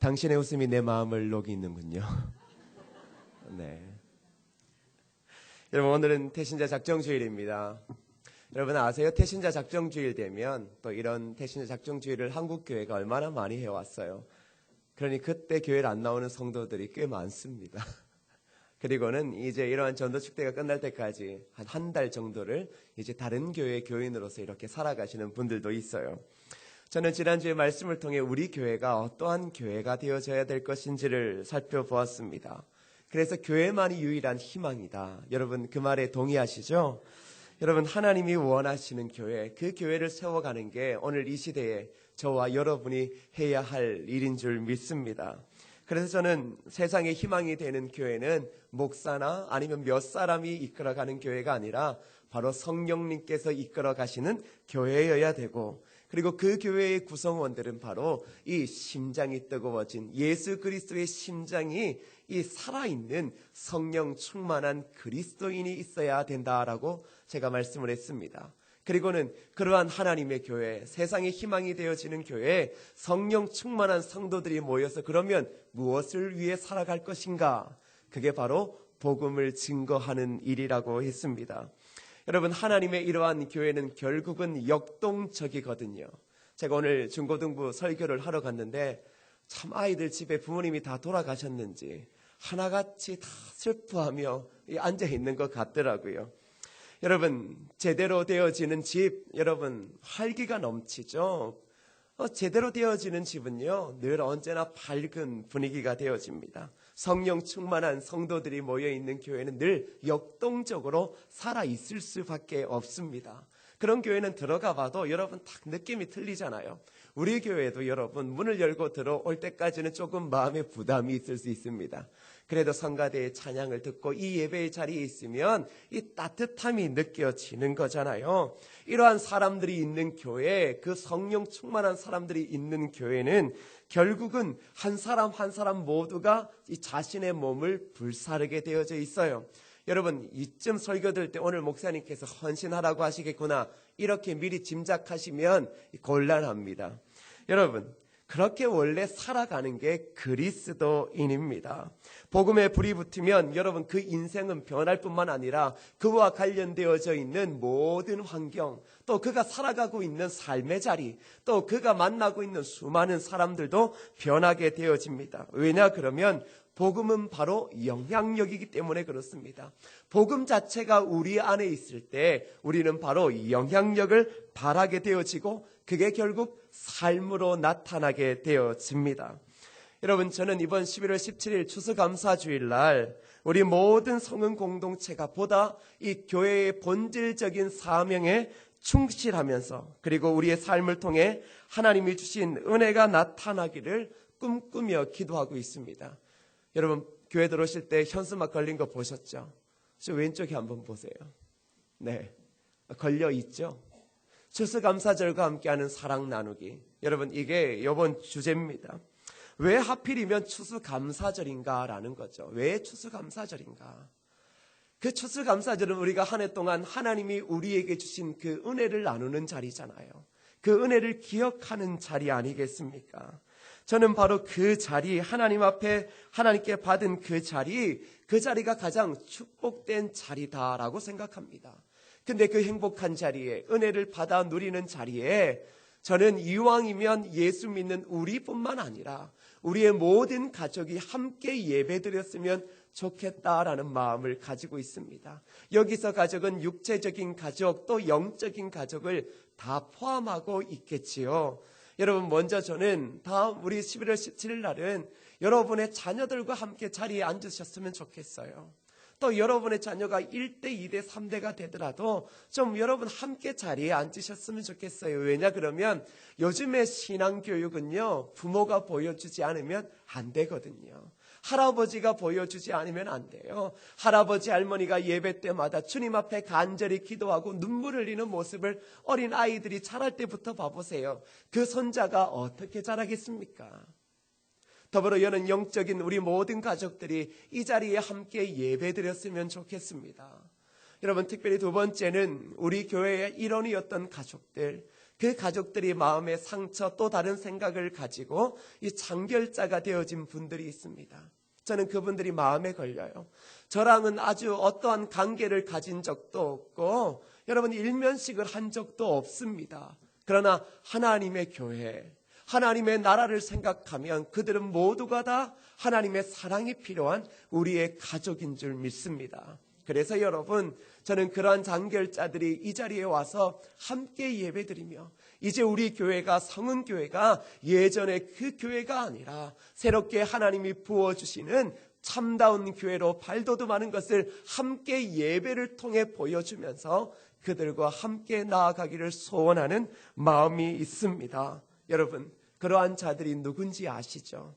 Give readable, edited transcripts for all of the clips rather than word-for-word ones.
당신의 웃음이 내 마음을 녹이는군요. 네. 여러분, 오늘은 태신자 작정주일입니다. 여러분 아세요? 태신자 작정주일 되면 또 이런 태신자 작정주일을 한국교회가 얼마나 많이 해왔어요. 그러니 그때 교회를 안 나오는 성도들이 꽤 많습니다. 그리고는 이제 이러한 전도축제가 끝날 때까지 한 달 정도를 이제 다른 교회의 교인으로서 이렇게 살아가시는 분들도 있어요. 저는 지난주에 말씀을 통해 우리 교회가 어떠한 교회가 되어져야 될 것인지를 살펴보았습니다. 그래서 교회만이 유일한 희망이다. 여러분 그 말에 동의하시죠? 여러분 하나님이 원하시는 교회, 그 교회를 세워가는 게 오늘 이 시대에 저와 여러분이 해야 할 일인 줄 믿습니다. 그래서 저는 세상의 희망이 되는 교회는 목사나 아니면 몇 사람이 이끌어가는 교회가 아니라 바로 성령님께서 이끌어가시는 교회여야 되고, 그리고 그 교회의 구성원들은 바로 이 심장이 뜨거워진 예수 그리스도의 심장이 이 살아있는 성령 충만한 그리스도인이 있어야 된다라고 제가 말씀을 했습니다. 그리고는 그러한 하나님의 교회, 세상의 희망이 되어지는 교회에 성령 충만한 성도들이 모여서 그러면 무엇을 위해 살아갈 것인가? 그게 바로 복음을 증거하는 일이라고 했습니다. 여러분 하나님의 이러한 교회는 결국은 역동적이거든요. 제가 오늘 중고등부 설교를 하러 갔는데 참 아이들 집에 부모님이 다 돌아가셨는지 하나같이 다 슬퍼하며 앉아있는 것 같더라고요. 여러분 제대로 되어지는 집, 여러분 활기가 넘치죠. 제대로 되어지는 집은요 늘 언제나 밝은 분위기가 되어집니다. 성령 충만한 성도들이 모여있는 교회는 늘 역동적으로 살아있을 수밖에 없습니다. 그런 교회는 들어가 봐도 여러분 딱 느낌이 틀리잖아요. 우리 교회도 여러분 문을 열고 들어올 때까지는 조금 마음의 부담이 있을 수 있습니다. 그래도 성가대의 찬양을 듣고 이 예배의 자리에 있으면 이 따뜻함이 느껴지는 거잖아요. 이러한 사람들이 있는 교회, 그 성령 충만한 사람들이 있는 교회는 결국은 한 사람 한 사람 모두가 이 자신의 몸을 불사르게 되어져 있어요. 여러분 이쯤 설교 들 때 오늘 목사님께서 헌신하라고 하시겠구나 이렇게 미리 짐작하시면 곤란합니다. 여러분 그렇게 원래 살아가는 게 그리스도인입니다. 복음에 불이 붙으면 여러분 그 인생은 변할 뿐만 아니라 그와 관련되어져 있는 모든 환경, 또 그가 살아가고 있는 삶의 자리, 또 그가 만나고 있는 수많은 사람들도 변하게 되어집니다. 왜냐 그러면 복음은 바로 영향력이기 때문에 그렇습니다. 복음 자체가 우리 안에 있을 때 우리는 바로 영향력을 발하게 되어지고 그게 결국 삶으로 나타나게 되어집니다. 여러분 저는 이번 11월 17일 추수감사주일 날 우리 모든 성은 공동체가 보다 이 교회의 본질적인 사명에 충실하면서 그리고 우리의 삶을 통해 하나님이 주신 은혜가 나타나기를 꿈꾸며 기도하고 있습니다. 여러분 교회 들어오실 때 현수막 걸린 거 보셨죠? 저 왼쪽에 한번 보세요. 네, 걸려 있죠? 추수감사절과 함께하는 사랑 나누기. 여러분 이게 이번 주제입니다. 왜 하필이면 추수감사절인가라는 거죠. 왜 추수감사절인가? 그 추수감사절은 우리가 한 해 동안 하나님이 우리에게 주신 그 은혜를 나누는 자리잖아요. 그 은혜를 기억하는 자리 아니겠습니까? 저는 바로 그 자리, 하나님 앞에 하나님께 받은 그 자리가 가장 축복된 자리다라고 생각합니다. 근데 그 행복한 자리에, 은혜를 받아 누리는 자리에 저는 이왕이면 예수 믿는 우리뿐만 아니라 우리의 모든 가족이 함께 예배드렸으면 좋겠다라는 마음을 가지고 있습니다. 여기서 가족은 육체적인 가족 또 영적인 가족을 다 포함하고 있겠지요. 여러분 먼저 저는 다음 우리 11월 17일 날은 여러분의 자녀들과 함께 자리에 앉으셨으면 좋겠어요. 또 여러분의 자녀가 1대, 2대, 3대가 되더라도 좀 여러분 함께 자리에 앉으셨으면 좋겠어요. 왜냐 그러면 요즘의 신앙교육은요 부모가 보여주지 않으면 안 되거든요. 할아버지가 보여주지 않으면 안 돼요. 할아버지 할머니가 예배 때마다 주님 앞에 간절히 기도하고 눈물 흘리는 모습을 어린 아이들이 자랄 때부터 봐보세요. 그 손자가 어떻게 자라겠습니까? 더불어 여는 영적인 우리 모든 가족들이 이 자리에 함께 예배드렸으면 좋겠습니다. 여러분 특별히 두 번째는 우리 교회의 일원이었던 가족들, 그 가족들이 마음의 상처 또 다른 생각을 가지고 이 장결자가 되어진 분들이 있습니다. 저는 그분들이 마음에 걸려요. 저랑은 아주 어떠한 관계를 가진 적도 없고 여러분 일면식을 한 적도 없습니다. 그러나 하나님의 교회, 하나님의 나라를 생각하면 그들은 모두가 다 하나님의 사랑이 필요한 우리의 가족인 줄 믿습니다. 그래서 여러분, 저는 그러한 장결자들이 이 자리에 와서 함께 예배드리며 이제 우리 교회가 성은교회가 예전의 그 교회가 아니라 새롭게 하나님이 부어주시는 참다운 교회로 발돋움하는 것을 함께 예배를 통해 보여주면서 그들과 함께 나아가기를 소원하는 마음이 있습니다. 여러분, 그러한 자들이 누군지 아시죠?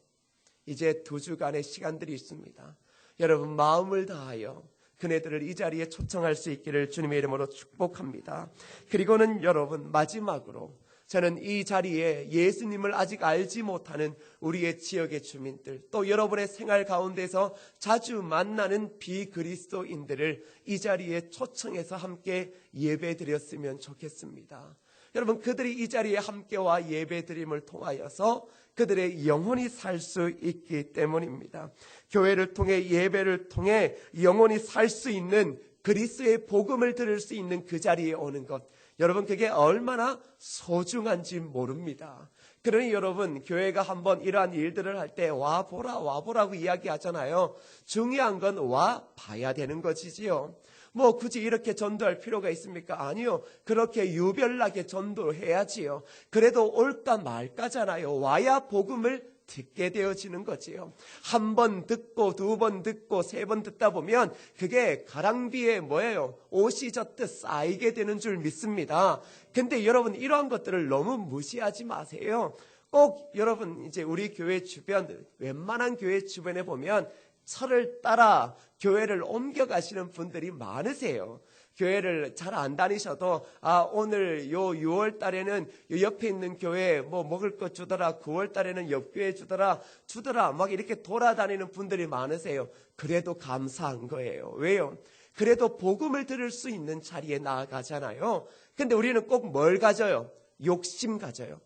이제 2주간의 시간들이 있습니다. 여러분, 마음을 다하여 그네들을 이 자리에 초청할 수 있기를 주님의 이름으로 축복합니다. 그리고는 여러분, 마지막으로 저는 이 자리에 예수님을 아직 알지 못하는 우리의 지역의 주민들, 또 여러분의 생활 가운데서 자주 만나는 비그리스도인들을 이 자리에 초청해서 함께 예배드렸으면 좋겠습니다. 여러분, 그들이 이 자리에 함께와 예배드림을 통하여서 그들의 영혼이 살 수 있기 때문입니다. 교회를 통해, 예배를 통해 영혼이 살 수 있는, 그리스도의 복음을 들을 수 있는 그 자리에 오는 것, 여러분, 그게 얼마나 소중한지 모릅니다. 그러니 여러분, 교회가 한번 이러한 일들을 할 때 와보라고 이야기하잖아요. 중요한 건 와봐야 되는 것이지요. 뭐 굳이 이렇게 전도할 필요가 있습니까? 아니요. 그렇게 유별나게 전도해야지요. 그래도 올까 말까잖아요. 와야 복음을 듣게 되어지는 거지요. 1번 듣고 2번 듣고 3번 듣다 보면 그게 가랑비에 뭐예요? 옷이 젖듯 쌓이게 되는 줄 믿습니다. 근데 여러분, 이러한 것들을 너무 무시하지 마세요. 꼭 여러분, 이제 우리 교회 주변, 웬만한 교회 주변에 보면 철을 따라 교회를 옮겨가시는 분들이 많으세요. 교회를 잘 안 다니셔도 오늘 요 6월 달에는 요 옆에 있는 교회 뭐 먹을 것 주더라, 9월 달에는 옆 교회 주더라 막 이렇게 돌아다니는 분들이 많으세요. 그래도 감사한 거예요. 왜요? 그래도 복음을 들을 수 있는 자리에 나아가잖아요. 근데 우리는 꼭 뭘 가져요? 욕심 가져요.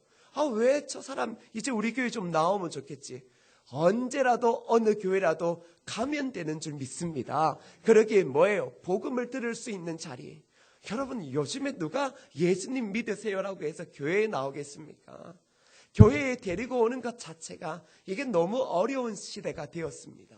왜 저 사람 이제 우리 교회 좀 나오면 좋겠지. 언제라도 어느 교회라도 가면 되는 줄 믿습니다. 그러기에 뭐예요? 복음을 들을 수 있는 자리. 여러분, 요즘에 누가 예수님 믿으세요라고 해서 교회에 나오겠습니까? 교회에 데리고 오는 것 자체가 이게 너무 어려운 시대가 되었습니다.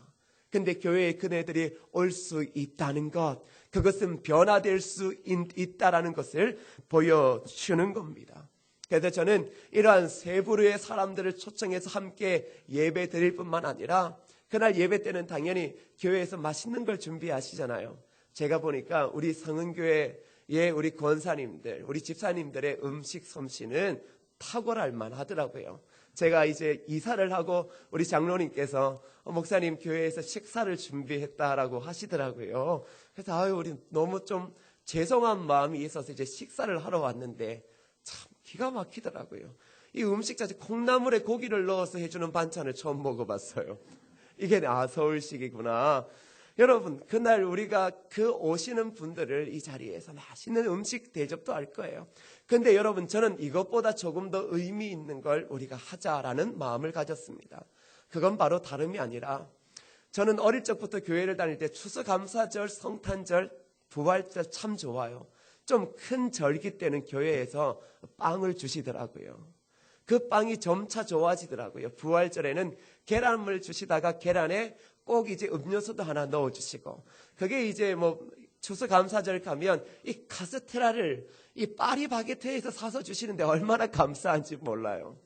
근데 교회에 그네들이 올 수 있다는 것, 그것은 변화될 수 있다라는 것을 보여주는 겁니다. 그래서 저는 이러한 세 부류의 사람들을 초청해서 함께 예배 드릴 뿐만 아니라 그날 예배 때는 당연히 교회에서 맛있는 걸 준비하시잖아요. 제가 보니까 우리 성은교회의 우리 권사님들, 우리 집사님들의 음식 솜씨는 탁월할 만하더라고요. 제가 이제 이사를 하고 우리 장로님께서 목사님 교회에서 식사를 준비했다라고 하시더라고요. 그래서 우리 너무 좀 죄송한 마음이 있어서 이제 식사를 하러 왔는데 참 기가 막히더라고요. 이 음식 자체 콩나물에 고기를 넣어서 해주는 반찬을 처음 먹어봤어요. 이게 서울식이구나. 여러분, 그날 우리가 그 오시는 분들을 이 자리에서 맛있는 음식 대접도 할 거예요. 근데 여러분, 저는 이것보다 조금 더 의미 있는 걸 우리가 하자라는 마음을 가졌습니다. 그건 바로 다름이 아니라 저는 어릴 적부터 교회를 다닐 때 추수감사절, 성탄절, 부활절 참 좋아요. 좀 큰 절기 때는 교회에서 빵을 주시더라고요. 그 빵이 점차 좋아지더라고요. 부활절에는 계란을 주시다가 계란에 꼭 이제 음료수도 하나 넣어주시고, 그게 이제 뭐 추수감사절 가면 이 카스테라를 이 파리바게트에서 사서 주시는데 얼마나 감사한지 몰라요.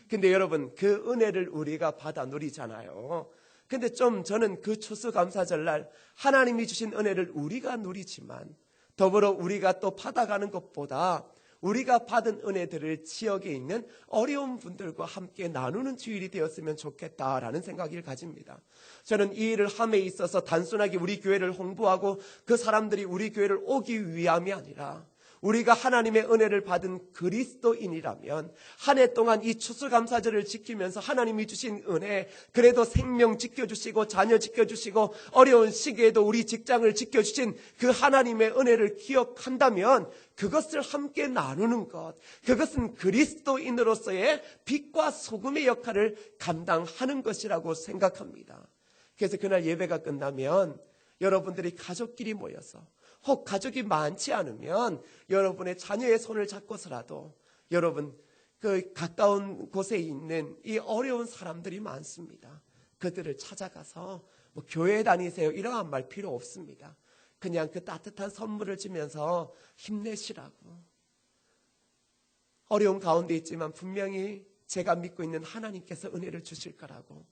근데 여러분, 그 은혜를 우리가 받아 누리잖아요. 근데 좀 저는 그 추수감사절날 하나님이 주신 은혜를 우리가 누리지만 더불어 우리가 또 받아가는 것보다 우리가 받은 은혜들을 지역에 있는 어려운 분들과 함께 나누는 주일이 되었으면 좋겠다라는 생각을 가집니다. 저는 이 일을 함에 있어서 단순하게 우리 교회를 홍보하고 그 사람들이 우리 교회를 오기 위함이 아니라 우리가 하나님의 은혜를 받은 그리스도인이라면 한 해 동안 이 추수감사절을 지키면서 하나님이 주신 은혜, 그래도 생명 지켜주시고 자녀 지켜주시고 어려운 시기에도 우리 직장을 지켜주신 그 하나님의 은혜를 기억한다면 그것을 함께 나누는 것, 그것은 그리스도인으로서의 빛과 소금의 역할을 감당하는 것이라고 생각합니다. 그래서 그날 예배가 끝나면 여러분들이 가족끼리 모여서, 혹 가족이 많지 않으면 여러분의 자녀의 손을 잡고서라도 여러분 그 가까운 곳에 있는 이 어려운 사람들이 많습니다. 그들을 찾아가서 뭐 교회 다니세요 이러한 말 필요 없습니다. 그냥 그 따뜻한 선물을 주면서 힘내시라고. 어려운 가운데 있지만 분명히 제가 믿고 있는 하나님께서 은혜를 주실 거라고,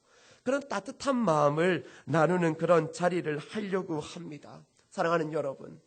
그런 따뜻한 마음을 나누는 그런 자리를 하려고 합니다. 사랑하는 여러분,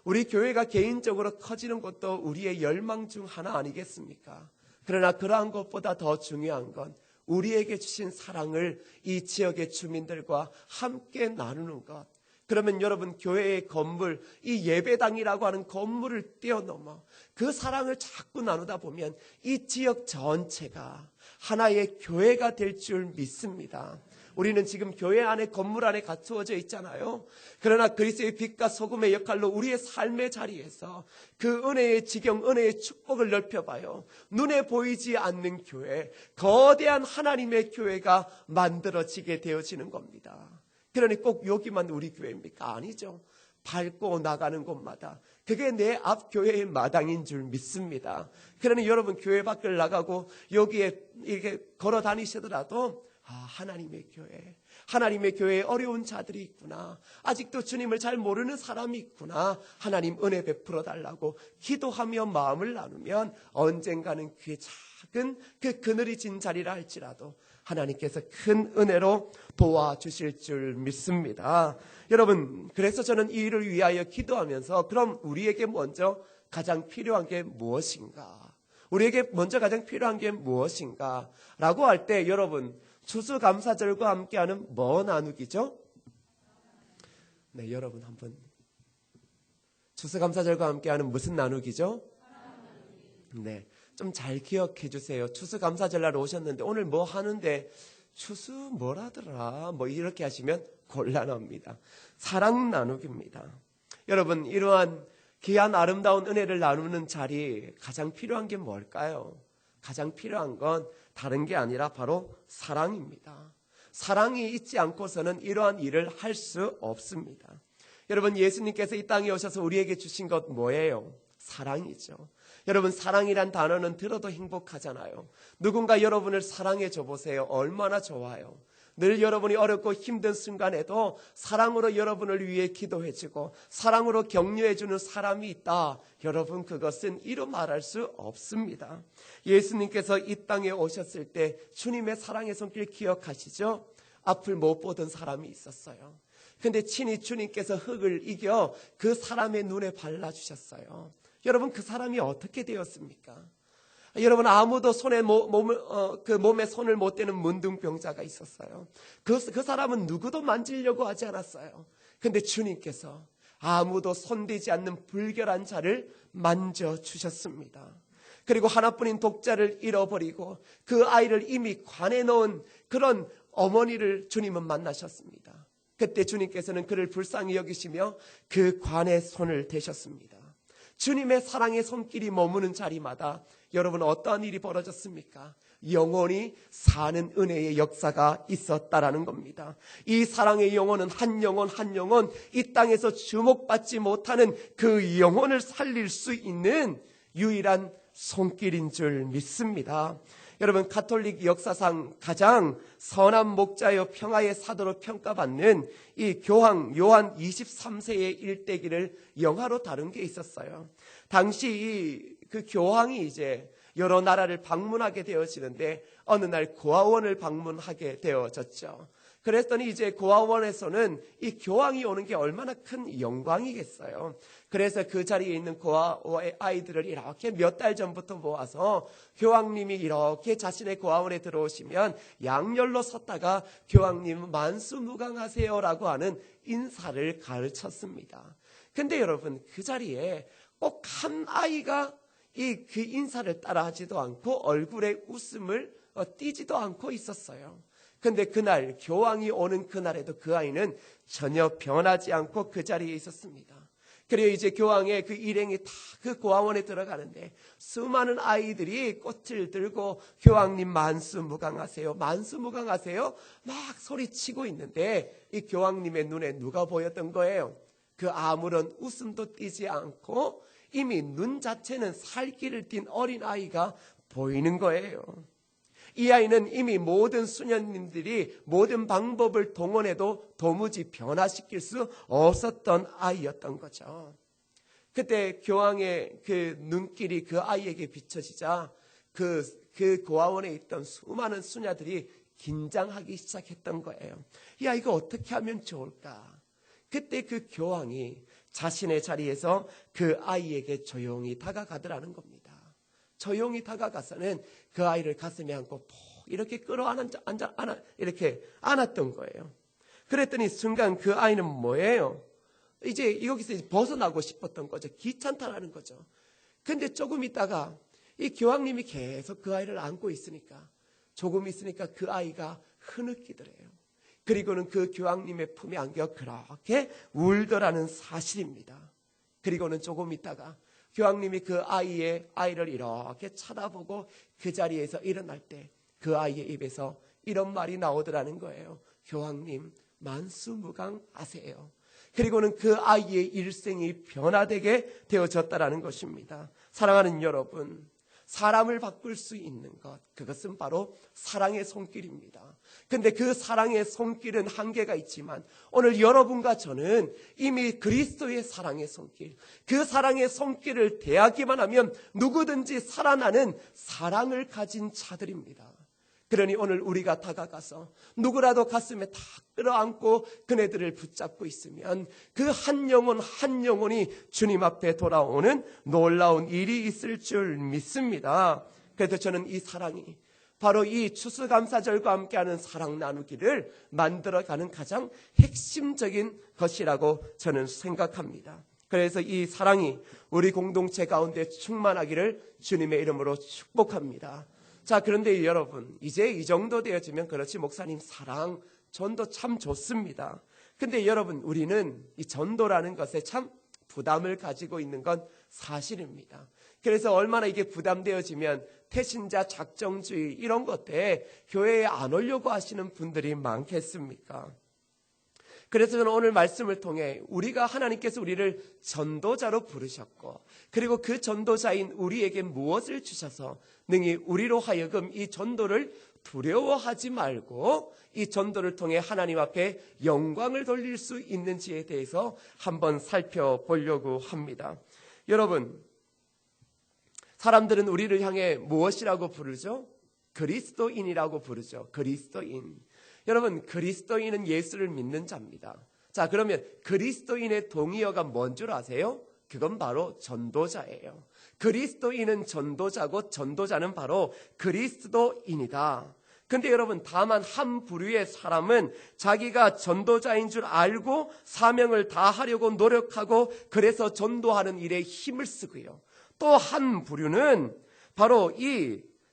우리 교회가 개인적으로 커지는 것도 우리의 열망 중 하나 아니겠습니까? 그러나 그러한 것보다 더 중요한 건 우리에게 주신 사랑을 이 지역의 주민들과 함께 나누는 것. 그러면 여러분, 교회의 건물, 이 예배당이라고 하는 건물을 뛰어넘어 그 사랑을 자꾸 나누다 보면 이 지역 전체가 하나의 교회가 될 줄 믿습니다. 우리는 지금 교회 안에, 건물 안에 갇혀져 있잖아요. 그러나 그리스도의 빛과 소금의 역할로 우리의 삶의 자리에서 그 은혜의 지경, 은혜의 축복을 넓혀봐요. 눈에 보이지 않는 교회, 거대한 하나님의 교회가 만들어지게 되어지는 겁니다. 그러니 꼭 여기만 우리 교회입니까? 아니죠. 밟고 나가는 곳마다 그게 내 앞 교회의 마당인 줄 믿습니다. 그러니 여러분, 교회 밖을 나가고 여기에 이렇게 걸어 다니시더라도 하나님의 교회, 하나님의 교회에 어려운 자들이 있구나, 아직도 주님을 잘 모르는 사람이 있구나, 하나님 은혜 베풀어 달라고 기도하며 마음을 나누면 언젠가는 그 작은 그 그늘이 진 자리라 할지라도 하나님께서 큰 은혜로 도와주실 줄 믿습니다. 여러분, 그래서 저는 이 일을 위하여 기도하면서 그럼 우리에게 먼저 가장 필요한 게 무엇인가? 우리에게 먼저 가장 필요한 게 무엇인가? 라고 할 때 여러분, 추수감사절과 함께하는 뭐 나누기죠? 네, 여러분 한번 추수감사절과 함께하는 무슨 나누기죠? 네, 좀 잘 기억해 주세요. 추수감사절날 오셨는데 오늘 뭐 하는데 추수 뭐라더라 뭐 이렇게 하시면 곤란합니다. 사랑 나누기입니다. 여러분, 이러한 귀한 아름다운 은혜를 나누는 자리 가장 필요한 게 뭘까요? 가장 필요한 건 다른 게 아니라 바로 사랑입니다. 사랑이 있지 않고서는 이러한 일을 할 수 없습니다. 여러분, 예수님께서 이 땅에 오셔서 우리에게 주신 것 뭐예요? 사랑이죠. 여러분, 사랑이란 단어는 들어도 행복하잖아요. 누군가 여러분을 사랑해 줘 보세요. 얼마나 좋아요. 늘 여러분이 어렵고 힘든 순간에도 사랑으로 여러분을 위해 기도해주고 사랑으로 격려해주는 사람이 있다. 여러분, 그것은 이루 말할 수 없습니다. 예수님께서 이 땅에 오셨을 때 주님의 사랑의 손길 기억하시죠? 앞을 못 보던 사람이 있었어요. 근데 친히 주님께서 흙을 이겨 그 사람의 눈에 발라주셨어요. 여러분, 그 사람이 어떻게 되었습니까? 여러분, 아무도 몸에 손을 못 대는 문둥병자가 있었어요. 그 사람은 누구도 만지려고 하지 않았어요. 근데 주님께서 아무도 손대지 않는 불결한 자를 만져주셨습니다. 그리고 하나뿐인 독자를 잃어버리고 그 아이를 이미 관에 넣은 그런 어머니를 주님은 만나셨습니다. 그때 주님께서는 그를 불쌍히 여기시며 그 관에 손을 대셨습니다. 주님의 사랑의 손길이 머무는 자리마다 여러분, 어떠한 일이 벌어졌습니까? 영원히 사는 은혜의 역사가 있었다라는 겁니다. 이 사랑의 영혼은 한 영혼 이 땅에서 주목받지 못하는 그 영혼을 살릴 수 있는 유일한 손길인 줄 믿습니다. 여러분, 가톨릭 역사상 가장 선한 목자여 평화의 사도로 평가받는 이 교황 요한 23세의 일대기를 영화로 다룬 게 있었어요. 당시 그 교황이 이제 여러 나라를 방문하게 되어지는데 어느 날 고아원을 방문하게 되어졌죠. 그랬더니 이제 고아원에서는 이 교황이 오는 게 얼마나 큰 영광이겠어요. 그래서 그 자리에 있는 고아원의 아이들을 이렇게 몇 달 전부터 모아서 교황님이 이렇게 자신의 고아원에 들어오시면 양열로 섰다가 교황님 만수무강하세요라고 하는 인사를 가르쳤습니다. 근데 여러분, 그 자리에 꼭 한 아이가 그 인사를 따라하지도 않고 얼굴에 웃음을 띠지도 않고 있었어요. 근데 그날 교황이 오는 그날에도 그 아이는 전혀 변하지 않고 그 자리에 있었습니다. 그리고 이제 교황의 그 일행이 다 그 고아원에 들어가는데 수많은 아이들이 꽃을 들고 교황님 만수무강하세요, 만수무강하세요 막 소리치고 있는데 이 교황님의 눈에 누가 보였던 거예요? 그 아무런 웃음도 띠지 않고 이미 눈 자체는 살기를 띤 어린아이가 보이는 거예요. 이 아이는 이미 모든 수녀님들이 모든 방법을 동원해도 도무지 변화시킬 수 없었던 아이였던 거죠. 그때 교황의 그 눈길이 그 아이에게 비춰지자 그 고아원에 있던 수많은 수녀들이 긴장하기 시작했던 거예요. 이 아이가 어떻게 하면 좋을까? 그때 그 교황이 자신의 자리에서 그 아이에게 조용히 다가가더라는 겁니다. 조용히 다가가서는 그 아이를 가슴에 안고 이렇게 이렇게 안았던 거예요. 그랬더니 순간 그 아이는 뭐예요? 이제 여기서 벗어나고 싶었던 거죠. 귀찮다라는 거죠. 근데 조금 있다가 이 교황님이 계속 그 아이를 안고 있으니까 조금 있으니까 그 아이가 흐느끼더래요. 그리고는 그 교황님의 품에 안겨 그렇게 울더라는 사실입니다. 그리고는 조금 있다가 교황님이 그 아이를 이렇게 쳐다보고 그 자리에서 일어날 때 그 아이의 입에서 이런 말이 나오더라는 거예요. 교황님 만수무강하세요. 그리고는 그 아이의 일생이 변화되게 되어졌다라는 것입니다. 사랑하는 여러분, 사람을 바꿀 수 있는 것, 그것은 바로 사랑의 손길입니다. 근데 그 사랑의 손길은 한계가 있지만 오늘 여러분과 저는 이미 그리스도의 사랑의 손길, 그 사랑의 손길을 대하기만 하면 누구든지 살아나는 사랑을 가진 자들입니다. 그러니 오늘 우리가 다가가서 누구라도 가슴에 다 끌어안고 그네들을 붙잡고 있으면 그 한 영혼 한 영혼이 주님 앞에 돌아오는 놀라운 일이 있을 줄 믿습니다. 그래서 저는 이 사랑이 바로 이 추수감사절과 함께하는 사랑 나누기를 만들어가는 가장 핵심적인 것이라고 저는 생각합니다. 그래서 이 사랑이 우리 공동체 가운데 충만하기를 주님의 이름으로 축복합니다. 자, 그런데 여러분, 이제 이 정도 되어지면 그렇지 목사님 사랑, 전도 참 좋습니다. 근데 여러분, 우리는 이 전도라는 것에 참 부담을 가지고 있는 건 사실입니다. 그래서 얼마나 이게 부담되어지면 태신자 작정주의 이런 것에 교회에 안 오려고 하시는 분들이 많겠습니까? 그래서 저는 오늘 말씀을 통해 우리가 하나님께서 우리를 전도자로 부르셨고 그리고 그 전도자인 우리에게 무엇을 주셔서 능히 우리로 하여금 이 전도를 두려워하지 말고 이 전도를 통해 하나님 앞에 영광을 돌릴 수 있는지에 대해서 한번 살펴보려고 합니다. 여러분, 사람들은 우리를 향해 무엇이라고 부르죠? 그리스도인이라고 부르죠. 그리스도인. 여러분, 그리스도인은 예수를 믿는 자입니다. 자, 그러면 그리스도인의 동의어가 뭔 줄 아세요? 그건 바로 전도자예요. 그리스도인은 전도자고 전도자는 바로 그리스도인이다. 근데 여러분, 다만 한 부류의 사람은 자기가 전도자인 줄 알고 사명을 다하려고 노력하고 그래서 전도하는 일에 힘을 쓰고요. 또 한 부류는 바로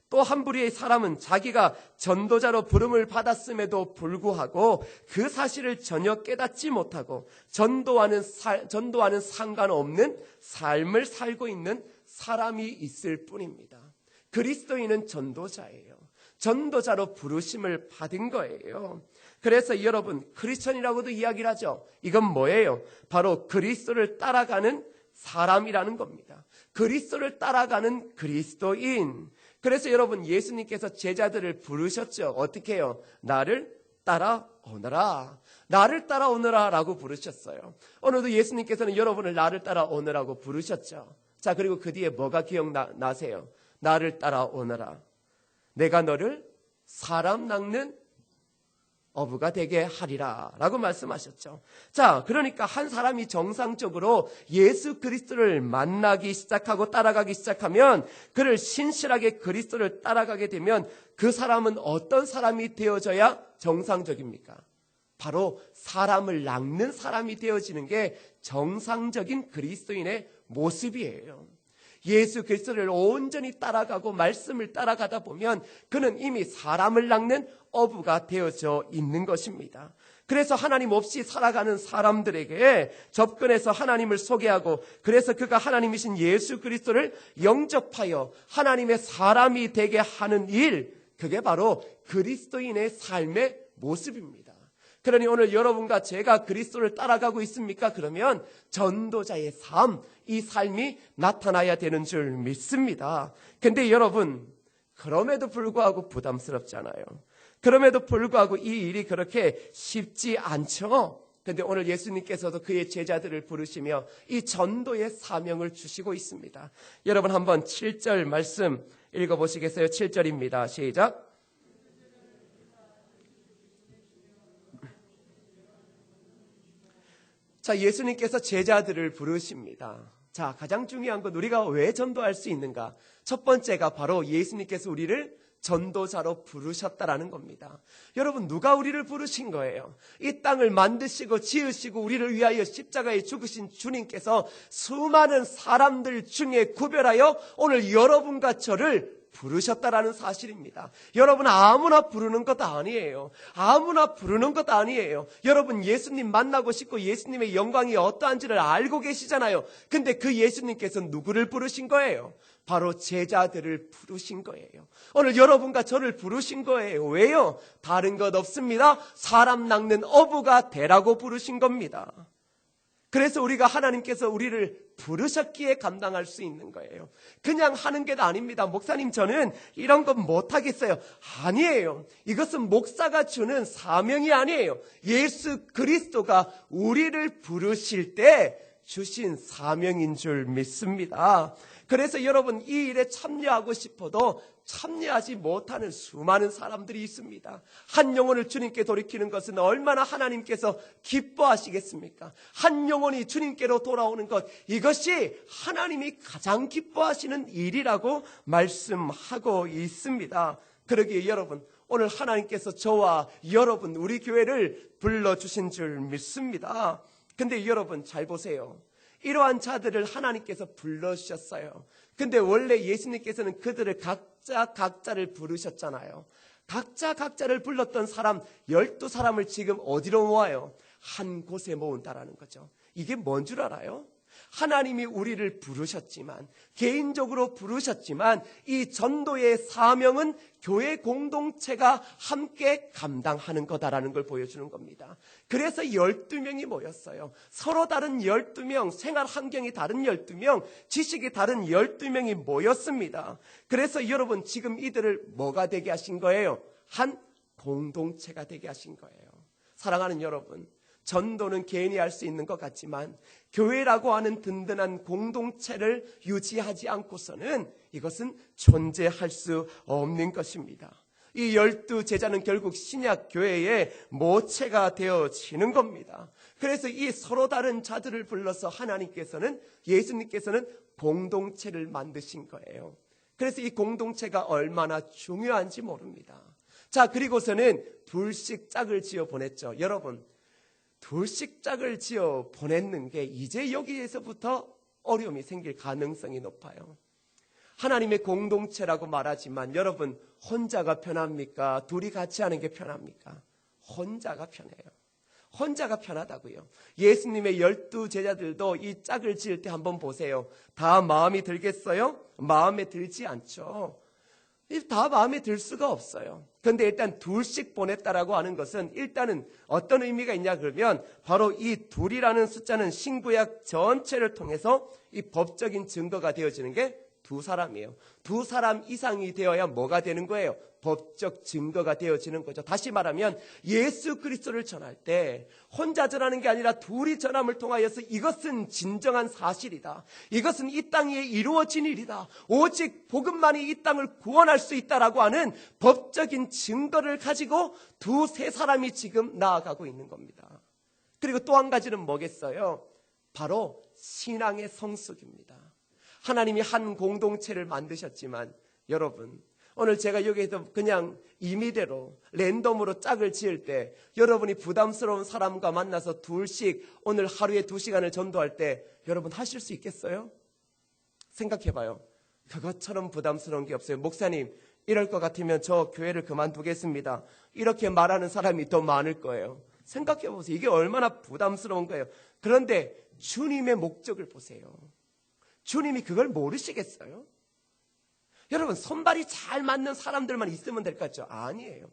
또 한 부류의 사람은 자기가 전도자로 부름을 받았음에도 불구하고 그 사실을 전혀 깨닫지 못하고 전도와는 상관없는 삶을 살고 있는 사람이 있을 뿐입니다. 그리스도인은 전도자예요. 전도자로 부르심을 받은 거예요. 그래서 여러분, 크리스천이라고도 이야기를 하죠. 이건 뭐예요? 바로 그리스도를 따라가는 사람이라는 겁니다. 그리스도를 따라가는 그리스도인. 그래서 여러분, 예수님께서 제자들을 부르셨죠. 어떻게 해요? 나를 따라오너라. 나를 따라오너라 라고 부르셨어요. 오늘도 예수님께서는 여러분을 나를 따라오너라고 부르셨죠. 자, 그리고 그 뒤에 뭐가 기억나세요? 나를 따라오너라. 내가 너를 사람 낚는 어부가 되게 하리라 라고 말씀하셨죠. 자, 그러니까 한 사람이 정상적으로 예수 그리스도를 만나기 시작하고 따라가기 시작하면 그를 신실하게 그리스도를 따라가게 되면 그 사람은 어떤 사람이 되어져야 정상적입니까? 바로 사람을 낚는 사람이 되어지는 게 정상적인 그리스도인의 모습이에요. 예수 그리스도를 온전히 따라가고 말씀을 따라가다 보면 그는 이미 사람을 낚는 어부가 되어져 있는 것입니다. 그래서 하나님 없이 살아가는 사람들에게 접근해서 하나님을 소개하고, 그래서 그가 하나님이신 예수 그리스도를 영접하여 하나님의 사람이 되게 하는 일, 그게 바로 그리스도인의 삶의 모습입니다. 그러니 오늘 여러분과 제가 그리스도를 따라가고 있습니까? 그러면 전도자의 삶, 이 삶이 나타나야 되는 줄 믿습니다. 근데 여러분, 그럼에도 불구하고 부담스럽잖아요. 그럼에도 불구하고 이 일이 그렇게 쉽지 않죠. 근데 오늘 예수님께서도 그의 제자들을 부르시며 이 전도의 사명을 주시고 있습니다. 여러분 한번 7절 말씀 읽어보시겠어요? 7절입니다. 시작. 자, 예수님께서 제자들을 부르십니다. 자, 가장 중요한 건 우리가 왜 전도할 수 있는가? 첫 번째가 바로 예수님께서 우리를 전도자로 부르셨다라는 겁니다. 여러분, 누가 우리를 부르신 거예요? 이 땅을 만드시고 지으시고 우리를 위하여 십자가에 죽으신 주님께서 수많은 사람들 중에 구별하여 오늘 여러분과 저를 부르셨다라는 사실입니다. 여러분, 아무나 부르는 것 아니에요. 아무나 부르는 것 아니에요. 여러분, 예수님 만나고 싶고 예수님의 영광이 어떠한지를 알고 계시잖아요. 근데 그 예수님께서 누구를 부르신 거예요? 바로 제자들을 부르신 거예요. 오늘 여러분과 저를 부르신 거예요. 왜요? 다른 것 없습니다. 사람 낚는 어부가 되라고 부르신 겁니다. 그래서 우리가 하나님께서 우리를 부르셨기에 감당할 수 있는 거예요. 그냥 하는 게 아닙니다. 목사님, 저는 이런 건 못하겠어요. 아니에요. 이것은 목사가 주는 사명이 아니에요. 예수 그리스도가 우리를 부르실 때 주신 사명인 줄 믿습니다. 그래서 여러분, 이 일에 참여하고 싶어도 참여하지 못하는 수많은 사람들이 있습니다. 한 영혼을 주님께 돌이키는 것은 얼마나 하나님께서 기뻐하시겠습니까? 한 영혼이 주님께로 돌아오는 것, 이것이 하나님이 가장 기뻐하시는 일이라고 말씀하고 있습니다. 그러기에 여러분, 오늘 하나님께서 저와 여러분, 우리 교회를 불러주신 줄 믿습니다. 근데 여러분 잘 보세요. 이러한 자들을 하나님께서 불러주셨어요. 근데 원래 예수님께서는 그들을 각자를 부르셨잖아요. 각자를 불렀던 사람 12사람을 지금 어디로 모아요? 한 곳에 모은다라는 거죠. 이게 뭔 줄 알아요? 하나님이 우리를 부르셨지만, 개인적으로 부르셨지만, 이 전도의 사명은 교회 공동체가 함께 감당하는 거다라는 걸 보여주는 겁니다. 그래서 12명이 모였어요. 서로 다른 12명, 생활 환경이 다른 12명, 지식이 다른 12명이 모였습니다. 그래서 여러분, 지금 이들을 뭐가 되게 하신 거예요? 한 공동체가 되게 하신 거예요. 사랑하는 여러분, 전도는 개인이 할 수 있는 것 같지만 교회라고 하는 든든한 공동체를 유지하지 않고서는 이것은 존재할 수 없는 것입니다. 이 12제자는 결국 신약 교회의 모체가 되어지는 겁니다. 그래서 이 서로 다른 자들을 불러서 예수님께서는 공동체를 만드신 거예요. 그래서 이 공동체가 얼마나 중요한지 모릅니다. 자, 그리고서는 둘씩 짝을 지어 보냈죠. 여러분, 둘씩 짝을 지어 보냈는 게 이제 여기에서부터 어려움이 생길 가능성이 높아요. 하나님의 공동체라고 말하지만 여러분, 혼자가 편합니까? 둘이 같이 하는 게 편합니까? 혼자가 편해요. 혼자가 편하다고요. 예수님의 12제자들도 이 짝을 지을 때 한번 보세요. 다 마음이 들겠어요? 마음에 들지 않죠. 다 마음에 들 수가 없어요. 그런데 일단 둘씩 보냈다라고 하는 것은 일단은 어떤 의미가 있냐 그러면 바로 이 둘이라는 숫자는 신구약 전체를 통해서 이 법적인 증거가 되어지는 게 두 사람이에요. 두 사람 이상이 되어야 뭐가 되는 거예요? 법적 증거가 되어지는 거죠. 다시 말하면 예수 그리스도를 전할 때 혼자 전하는 게 아니라 둘이 전함을 통하여서 이것은 진정한 사실이다. 이것은 이 땅에 이루어진 일이다. 오직 복음만이 이 땅을 구원할 수 있다라고 하는 법적인 증거를 가지고 두세 사람이 지금 나아가고 있는 겁니다. 그리고 또 한 가지는 뭐겠어요? 바로 신앙의 성숙입니다. 하나님이 한 공동체를 만드셨지만 여러분, 오늘 제가 여기에서 그냥 임의대로 랜덤으로 짝을 지을 때 여러분이 부담스러운 사람과 만나서 둘씩 오늘 하루에 2시간을 전도할 때 여러분 하실 수 있겠어요? 생각해봐요. 그것처럼 부담스러운 게 없어요. 목사님, 이럴 것 같으면 저 교회를 그만두겠습니다. 이렇게 말하는 사람이 더 많을 거예요. 생각해보세요. 이게 얼마나 부담스러운 거예요. 그런데 주님의 목적을 보세요. 주님이 그걸 모르시겠어요? 여러분, 손발이 잘 맞는 사람들만 있으면 될 것 같죠? 아니에요.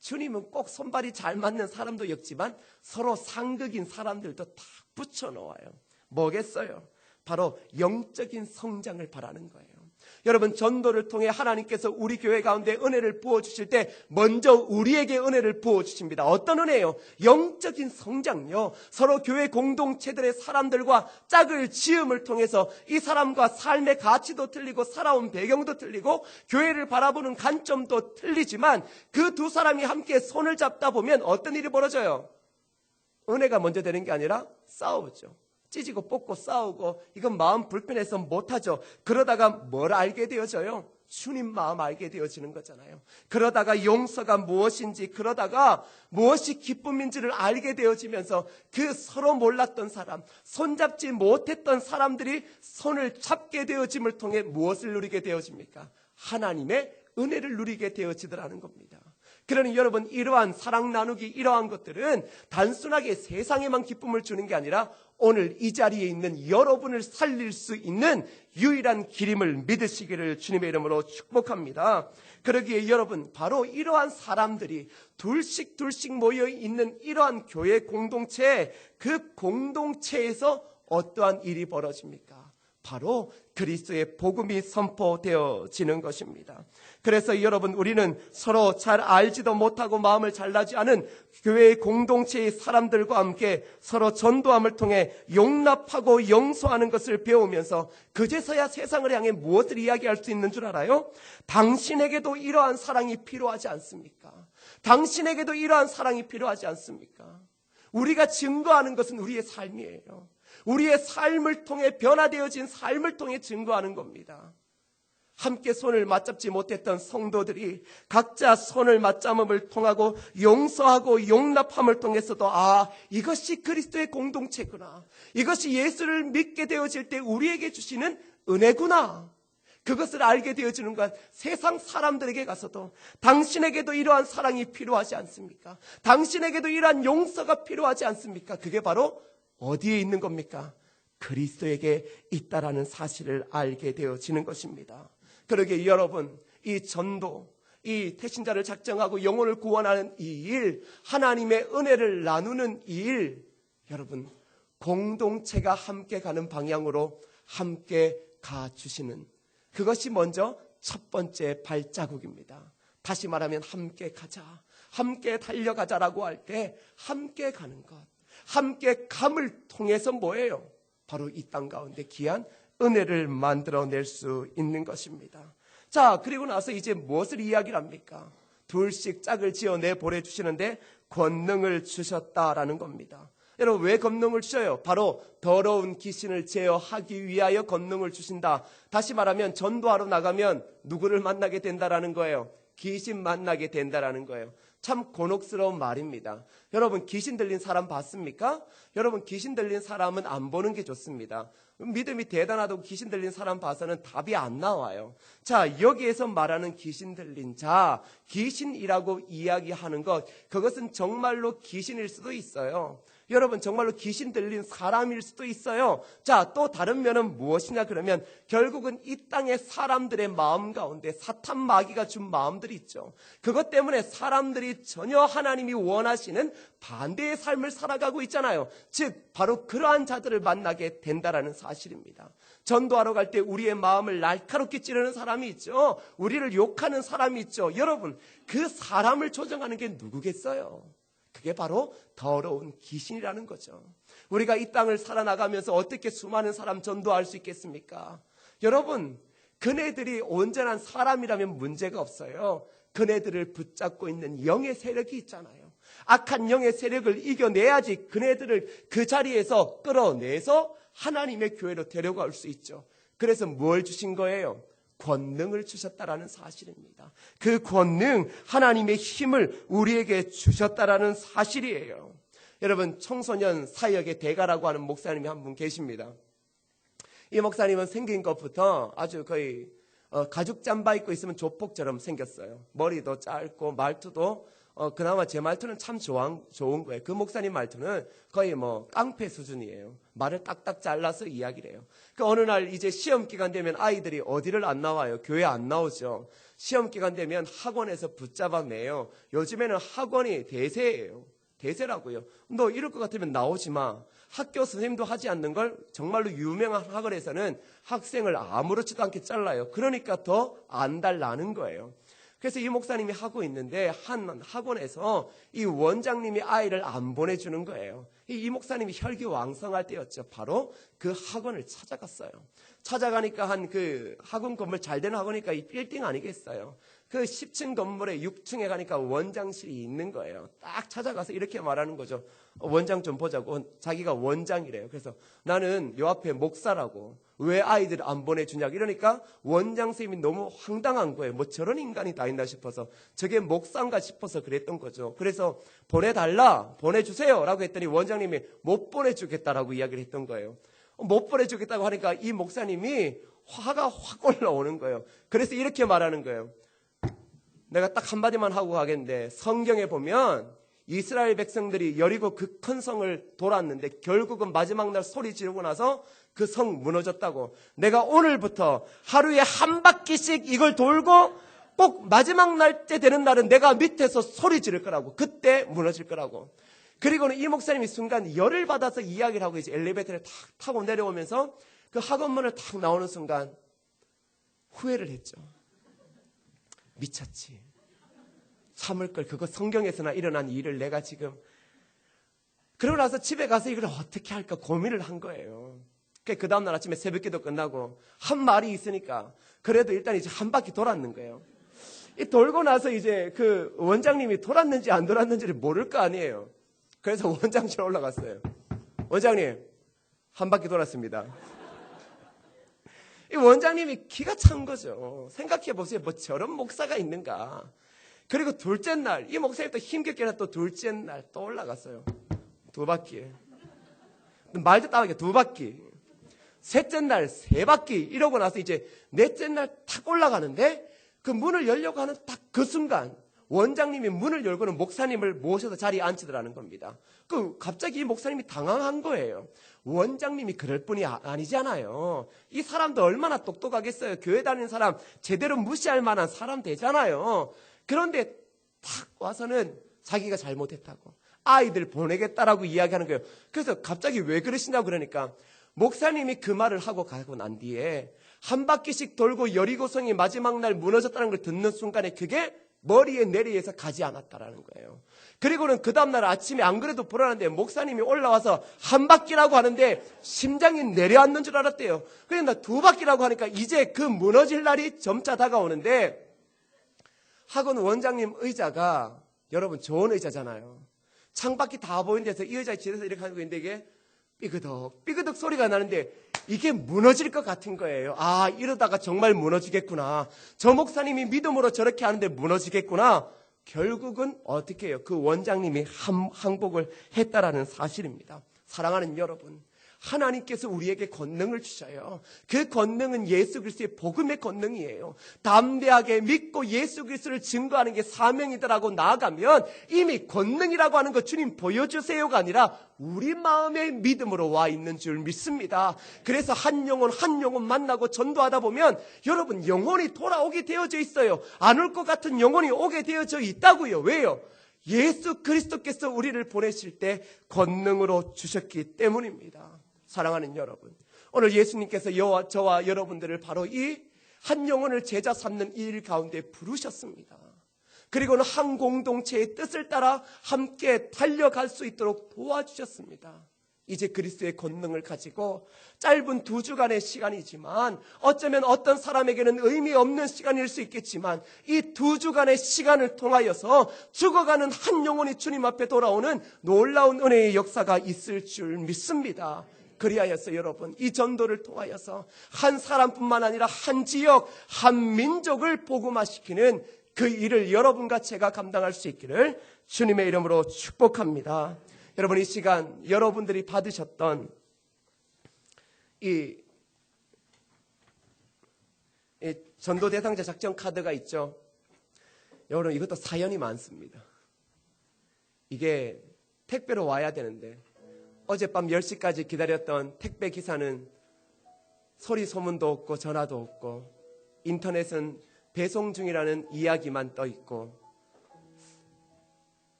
주님은 꼭 손발이 잘 맞는 사람도 엮지만 서로 상극인 사람들도 다 붙여놓아요. 뭐겠어요? 바로 영적인 성장을 바라는 거예요. 여러분, 전도를 통해 하나님께서 우리 교회 가운데 은혜를 부어주실 때 먼저 우리에게 은혜를 부어주십니다. 어떤 은혜요? 영적인 성장요. 서로 교회 공동체들의 사람들과 짝을 지음을 통해서 이 사람과 삶의 가치도 틀리고 살아온 배경도 틀리고 교회를 바라보는 관점도 틀리지만 그 두 사람이 함께 손을 잡다 보면 어떤 일이 벌어져요? 은혜가 먼저 되는 게 아니라 싸우죠. 찢고 뽑고 싸우고 이건 마음 불편해서 못하죠. 그러다가 뭘 알게 되어져요? 주님 마음 알게 되어지는 거잖아요. 그러다가 용서가 무엇인지, 그러다가 무엇이 기쁨인지를 알게 되어지면서 그 서로 몰랐던 사람, 손잡지 못했던 사람들이 손을 잡게 되어짐을 통해 무엇을 누리게 되어집니까? 하나님의 은혜를 누리게 되어지더라는 겁니다. 그러니 여러분, 이러한 사랑 나누기, 이러한 것들은 단순하게 세상에만 기쁨을 주는 게 아니라 오늘 이 자리에 있는 여러분을 살릴 수 있는 유일한 길임을 믿으시기를 주님의 이름으로 축복합니다. 그러기에 여러분, 바로 이러한 사람들이 둘씩 모여 있는 이러한 교회 공동체, 그 공동체에서 어떠한 일이 벌어집니까? 바로 그리스도의 복음이 선포되어지는 것입니다. 그래서 여러분, 우리는 서로 잘 알지도 못하고 마음을 잘나지 않은 교회의 공동체의 사람들과 함께 서로 전도함을 통해 용납하고 용서하는 것을 배우면서 그제서야 세상을 향해 무엇을 이야기할 수 있는 줄 알아요? 당신에게도 이러한 사랑이 필요하지 않습니까? 당신에게도 이러한 사랑이 필요하지 않습니까? 우리가 증거하는 것은 우리의 삶이에요. 우리의 삶을 통해 변화되어진 삶을 통해 증거하는 겁니다. 함께 손을 맞잡지 못했던 성도들이 각자 손을 맞잡음을 통하고 용서하고 용납함을 통해서도 이것이 그리스도의 공동체구나. 이것이 예수를 믿게 되어질 때 우리에게 주시는 은혜구나. 그것을 알게 되어지는 것, 세상 사람들에게 가서도 당신에게도 이러한 사랑이 필요하지 않습니까? 당신에게도 이러한 용서가 필요하지 않습니까? 그게 바로 어디에 있는 겁니까? 그리스도에게 있다라는 사실을 알게 되어지는 것입니다. 그러기에 여러분, 이 전도, 이 태신자를 작정하고 영혼을 구원하는 이 일, 하나님의 은혜를 나누는 이 일, 여러분, 공동체가 함께 가는 방향으로 함께 가주시는, 그것이 먼저 첫 번째 발자국입니다. 다시 말하면 함께 가자, 함께 달려가자라고 할 때 함께 가는 것, 함께 감을 통해서 뭐예요? 바로 이 땅 가운데 귀한 은혜를 만들어낼 수 있는 것입니다. 자, 그리고 나서 이제 무엇을 이야기를 합니까? 둘씩 짝을 지어 내보내주시는데 권능을 주셨다라는 겁니다. 여러분, 왜 권능을 주셔요? 바로 더러운 귀신을 제어하기 위하여 권능을 주신다. 다시 말하면 전도하러 나가면 누구를 만나게 된다라는 거예요? 귀신 만나게 된다라는 거예요. 참 곤혹스러운 말입니다. 여러분, 귀신 들린 사람 봤습니까? 여러분, 귀신 들린 사람은 안 보는 게 좋습니다. 믿음이 대단하다고 귀신 들린 사람 봐서는 답이 안 나와요. 자, 여기에서 말하는 귀신 들린 자, 귀신이라고 이야기하는 것, 그것은 정말로 귀신일 수도 있어요. 여러분, 정말로 귀신 들린 사람일 수도 있어요. 자, 또 다른 면은 무엇이냐 그러면 결국은 이 땅의 사람들의 마음 가운데 사탄 마귀가 준 마음들이 있죠. 그것 때문에 사람들이 전혀 하나님이 원하시는 반대의 삶을 살아가고 있잖아요. 즉 바로 그러한 자들을 만나게 된다라는 사실입니다. 전도하러 갈 때 우리의 마음을 날카롭게 찌르는 사람이 있죠. 우리를 욕하는 사람이 있죠. 여러분, 그 사람을 조정하는 게 누구겠어요? 그게 바로 더러운 귀신이라는 거죠. 우리가 이 땅을 살아나가면서 어떻게 수많은 사람 전도할 수 있겠습니까? 여러분, 그네들이 온전한 사람이라면 문제가 없어요. 그네들을 붙잡고 있는 영의 세력이 있잖아요. 악한 영의 세력을 이겨내야지 그네들을 그 자리에서 끌어내서 하나님의 교회로 데려갈 수 있죠. 그래서 뭘 주신 거예요? 권능을 주셨다라는 사실입니다. 그 권능, 하나님의 힘을 우리에게 주셨다라는 사실이에요. 여러분, 청소년 사역의 대가라고 하는 목사님이 한 분 계십니다. 이 목사님은 생긴 것부터 아주 거의 가죽 잠바 입고 있으면 조폭처럼 생겼어요. 머리도 짧고 말투도 그나마 제 말투는 참 좋은 거예요. 그 목사님 말투는 거의 뭐 깡패 수준이에요. 말을 딱딱 잘라서 이야기를 해요. 그 어느 날 이제 시험 기간 되면 아이들이 어디를 안 나와요? 교회 안 나오죠. 시험 기간 되면 학원에서 붙잡아 매요. 요즘에는 학원이 대세예요. 대세라고요. 너 이럴 것 같으면 나오지 마. 학교 선생님도 하지 않는 걸 정말로 유명한 학원에서는 학생을 아무렇지도 않게 잘라요. 그러니까 더 안달나는 거예요. 그래서 이 목사님이 하고 있는데 한 학원에서 이 원장님이 아이를 안 보내주는 거예요. 이 목사님이 혈기왕성할 때였죠. 바로 그 학원을 찾아갔어요. 찾아가니까 한 그 학원 건물 잘 되는 학원이니까 이 빌딩 아니겠어요. 그 10층 건물에 6층에 가니까 원장실이 있는 거예요. 딱 찾아가서 이렇게 말하는 거죠. 원장 좀 보자고. 자기가 원장이래요. 그래서 나는 요 앞에 목사라고. 왜 아이들 안 보내주냐. 이러니까 원장 선생님이 너무 황당한 거예요. 뭐 저런 인간이 다 있나 싶어서. 저게 목사인가 싶어서 그랬던 거죠. 그래서 보내달라, 보내주세요 라고 했더니 원장님이 못 보내주겠다라고 이야기를 했던 거예요. 못 보내주겠다고 하니까 이 목사님이 화가 확 올라오는 거예요. 그래서 이렇게 말하는 거예요. 내가 딱 한마디만 하고 가겠는데 성경에 보면 이스라엘 백성들이 여리고 그 큰 성을 돌았는데 결국은 마지막 날 소리 지르고 나서 그 성 무너졌다고. 내가 오늘부터 하루에 한 바퀴씩 이걸 돌고 꼭 마지막 날째 되는 날은 내가 밑에서 소리 지를 거라고. 그때 무너질 거라고. 그리고는 이 목사님이 순간 열을 받아서 이야기를 하고 이제 엘리베이터를 탁 타고 내려오면서 그 학원문을 탁 나오는 순간 후회를 했죠. 미쳤지. 참을 걸. 그거 성경에서나 일어난 일을 내가 지금. 그러고 나서 집에 가서 이걸 어떻게 할까 고민을 한 거예요. 그 다음날 아침에 새벽기도 끝나고 한 말이 있으니까 그래도 일단 이제 한 바퀴 돌았는 거예요. 이 돌고 나서 이제 그 원장님이 돌았는지 안 돌았는지를 모를 거 아니에요. 그래서 원장실 올라갔어요. 원장님, 한 바퀴 돌았습니다. 이 원장님이 기가 찬 거죠. 생각해 보세요. 뭐 저런 목사가 있는가. 그리고 둘째 날, 이 목사님 또 힘겹게는 또 둘째 날 또 올라갔어요. 2바퀴. 말도 따하게 2바퀴. 셋째 날 3바퀴. 이러고 나서 이제 넷째 날 탁 올라가는데 그 문을 열려고 하는 딱 그 순간 원장님이 문을 열고는 목사님을 모셔서 자리에 앉히더라는 겁니다. 그 갑자기 이 목사님이 당황한 거예요. 원장님이 그럴 뿐이 아니잖아요. 이 사람도 얼마나 똑똑하겠어요. 교회 다니는 사람 제대로 무시할 만한 사람 되잖아요. 그런데 탁 와서는 자기가 잘못했다고. 아이들 보내겠다라고 이야기하는 거예요. 그래서 갑자기 왜 그러시냐고 그러니까 목사님이 그 말을 하고 가고 난 뒤에 한 바퀴씩 돌고 여리고성이 마지막 날 무너졌다는 걸 듣는 순간에 그게 머리에 내리에서 가지 않았다라는 거예요. 그리고는 그 다음날 아침에 안 그래도 불안한데 목사님이 올라와서 한 바퀴라고 하는데 심장이 내려앉는 줄 알았대요. 그런데 2바퀴라고 하니까 이제 그 무너질 날이 점차 다가오는데 학원 원장님 의자가 여러분 좋은 의자잖아요. 창밖이 다 보이는 데서 이 의자에 지어서 이렇게 하고 있는데 이게 삐그덕 소리가 나는데 이게 무너질 것 같은 거예요. 아, 이러다가 정말 무너지겠구나. 저 목사님이 믿음으로 저렇게 하는데 무너지겠구나. 결국은 어떻게 해요? 그 원장님이 항복을 했다라는 사실입니다. 사랑하는 여러분, 하나님께서 우리에게 권능을 주셔요. 그 권능은 예수 그리스도의 복음의 권능이에요. 담대하게 믿고 예수 그리스도를 증거하는 게 사명이다라고 나아가면 이미 권능이라고 하는 거 주님 보여주세요가 아니라 우리 마음의 믿음으로 와 있는 줄 믿습니다. 그래서 한 영혼 만나고 전도하다 보면 여러분 영혼이 돌아오게 되어져 있어요. 안 올 것 같은 영혼이 오게 되어져 있다고요. 왜요? 예수 그리스도께서 우리를 보내실 때 권능으로 주셨기 때문입니다. 사랑하는 여러분, 오늘 예수님께서 저와 여러분들을 바로 이 한 영혼을 제자 삼는 이 일 가운데 부르셨습니다. 그리고는 한 공동체의 뜻을 따라 함께 달려갈 수 있도록 도와주셨습니다. 이제 그리스도의 권능을 가지고 짧은 2주간의 시간이지만 어쩌면 어떤 사람에게는 의미 없는 시간일 수 있겠지만 이 2주간의 시간을 통하여서 죽어가는 한 영혼이 주님 앞에 돌아오는 놀라운 은혜의 역사가 있을 줄 믿습니다. 그리하여서 여러분, 이 전도를 통하여서 한 사람뿐만 아니라 한 지역, 한 민족을 복음화시키는 그 일을 여러분과 제가 감당할 수 있기를 주님의 이름으로 축복합니다. 여러분, 이 시간 여러분들이 받으셨던 이 전도 대상자 작전 카드가 있죠. 여러분, 이것도 사연이 많습니다. 이게 택배로 와야 되는데 어젯밤 10시까지 기다렸던 택배 기사는 소리 소문도 없고 전화도 없고 인터넷은 배송 중이라는 이야기만 떠 있고,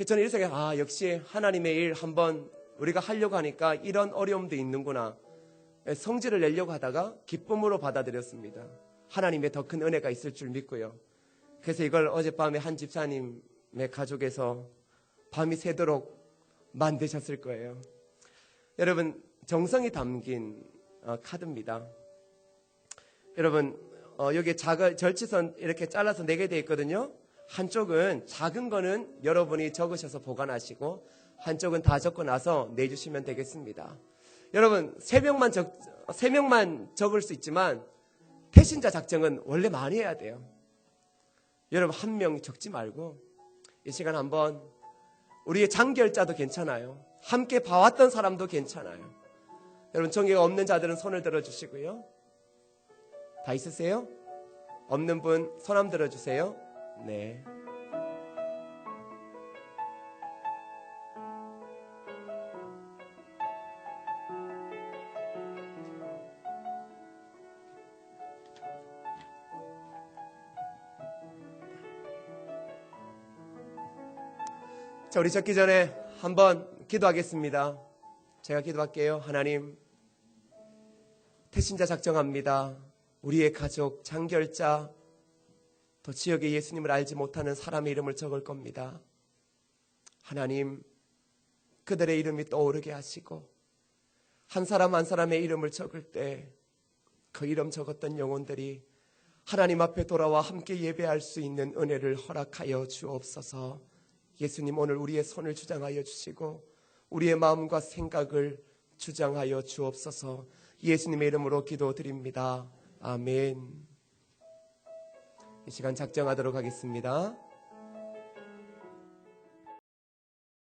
저는 이런 생각에 역시 하나님의 일 한번 우리가 하려고 하니까 이런 어려움도 있는구나. 성질을 내려고 하다가 기쁨으로 받아들였습니다. 하나님의 더 큰 은혜가 있을 줄 믿고요. 그래서 이걸 어젯밤에 한 집사님의 가족에서 밤이 새도록 만드셨을 거예요. 여러분, 정성이 담긴 카드입니다. 여러분, 여기 절치선 이렇게 잘라서 4개 되어 있거든요. 한쪽은 작은 거는 여러분이 적으셔서 보관하시고 한쪽은 다 적고 나서 내주시면 되겠습니다. 여러분, 3명만 적을 수 있지만 태신자 작정은 원래 많이 해야 돼요. 여러분, 1명 적지 말고 이 시간 한번 우리의 장결자도 괜찮아요. 함께 봐왔던 사람도 괜찮아요. 여러분, 종이가 없는 자들은 손을 들어주시고요. 다 있으세요? 없는 분 손 한번 들어주세요. 네. 자, 우리 적기 전에 한번 기도하겠습니다. 제가 기도할게요. 하나님, 태신자 작정합니다. 우리의 가족, 장결자, 또 지역에 예수님을 알지 못하는 사람의 이름을 적을 겁니다. 하나님, 그들의 이름이 떠오르게 하시고 한 사람 한 사람의 이름을 적을 때 그 이름 적었던 영혼들이 하나님 앞에 돌아와 함께 예배할 수 있는 은혜를 허락하여 주옵소서. 예수님, 오늘 우리의 손을 주장하여 주시고 우리의 마음과 생각을 주장하여 주옵소서. 예수님의 이름으로 기도드립니다. 아멘. 이 시간 작정하도록 하겠습니다.